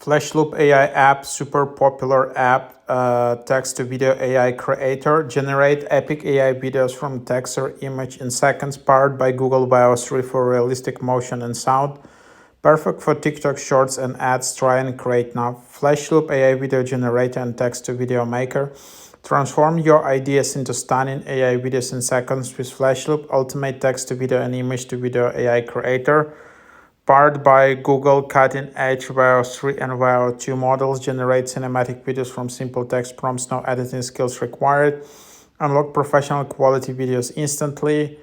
Flashloop AI app, super popular app, text to video AI creator, generate epic AI videos from text or image in seconds, powered by Google Veo 3 for realistic motion and sound. Perfect for TikTok shorts and ads. Try and create now. Flashloop AI video generator and text to video maker. Transform your ideas into stunning AI videos in seconds with Flashloop, ultimate text to video and image to video AI creator. Powered by Google cutting-edge Veo 3 and Veo 2 models, generate cinematic videos from simple text prompts, no editing skills required. Unlock professional quality videos instantly.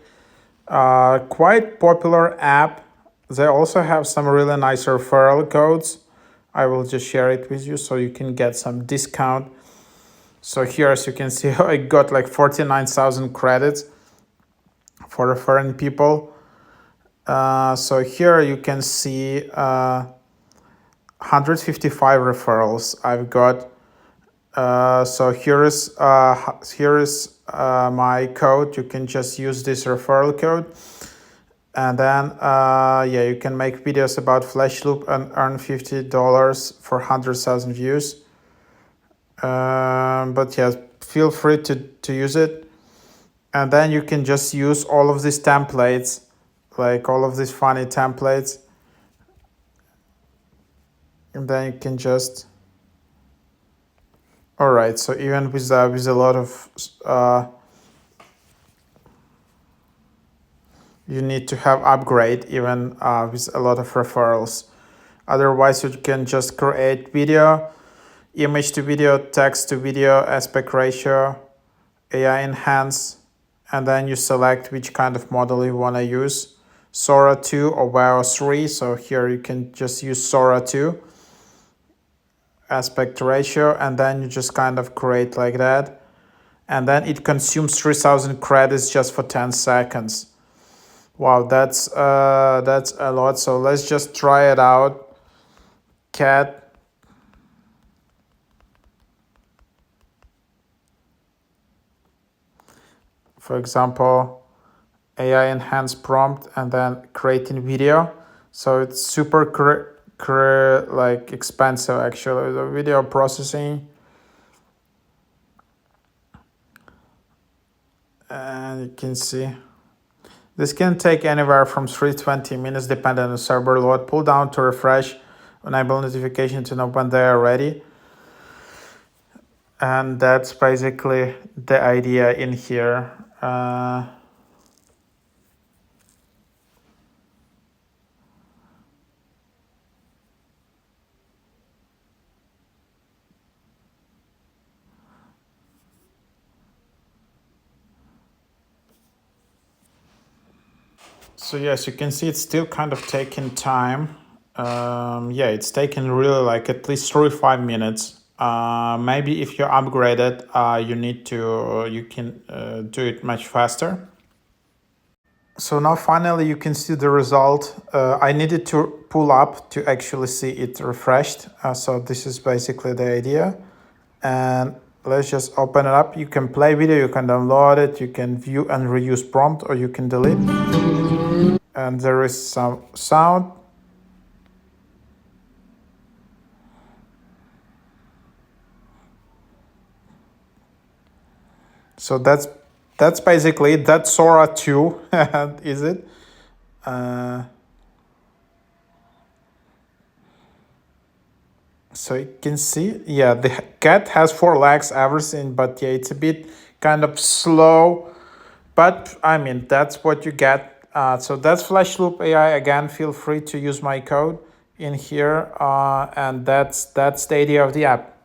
Quite popular app. They also have some really nice referral codes. I will just share it with you so you can get some discount. So here, as you can see, I got like 49,000 credits for referring people. So here you can see 155 referrals I've got. So here is my code. You can just use this referral code, and then yeah, you can make videos about Flashloop and earn $50 for 100,000 views. But yeah, feel free to use it, and then you can just use all of these templates, like all of these funny templates, and then you can just, all right, so even with a lot of you need to have upgrade even with a lot of referrals. Otherwise you can just create video, image to video, text to video, aspect ratio, AI enhance, and then you select which kind of model you want to use, Sora 2 or Veo 3. So here you can just use Sora 2, aspect ratio, and then you just kind of create like that. And then it consumes 3,000 credits just for 10 seconds. Wow, that's a lot. So let's just try it out. Cat. For example, AI enhanced prompt and then creating video. So it's super like expensive actually, the video processing. And you can see this can take anywhere from 3 to 20 minutes depending on the server load. Pull down to refresh, enable notification to know when they are ready. And that's basically the idea in here. So yes, you can see it's still kind of taking time. Yeah, it's taken really like at least 35 minutes. Maybe if you upgrade it, you can do it much faster. So now finally you can see the result. I needed to pull up to actually see it refreshed. So this is basically the idea. And let's just open it up. You can play video, you can download it, you can view and reuse prompt, or you can delete. And there is some sound. So that's basically it. That's Sora 2, is it? So you can see, yeah, the cat has 4 legs, everything, but yeah, it's a bit kind of slow. But I mean, that's what you get. So that's Flashloop AI. Again, feel free to use my code in here, and that's the idea of the app.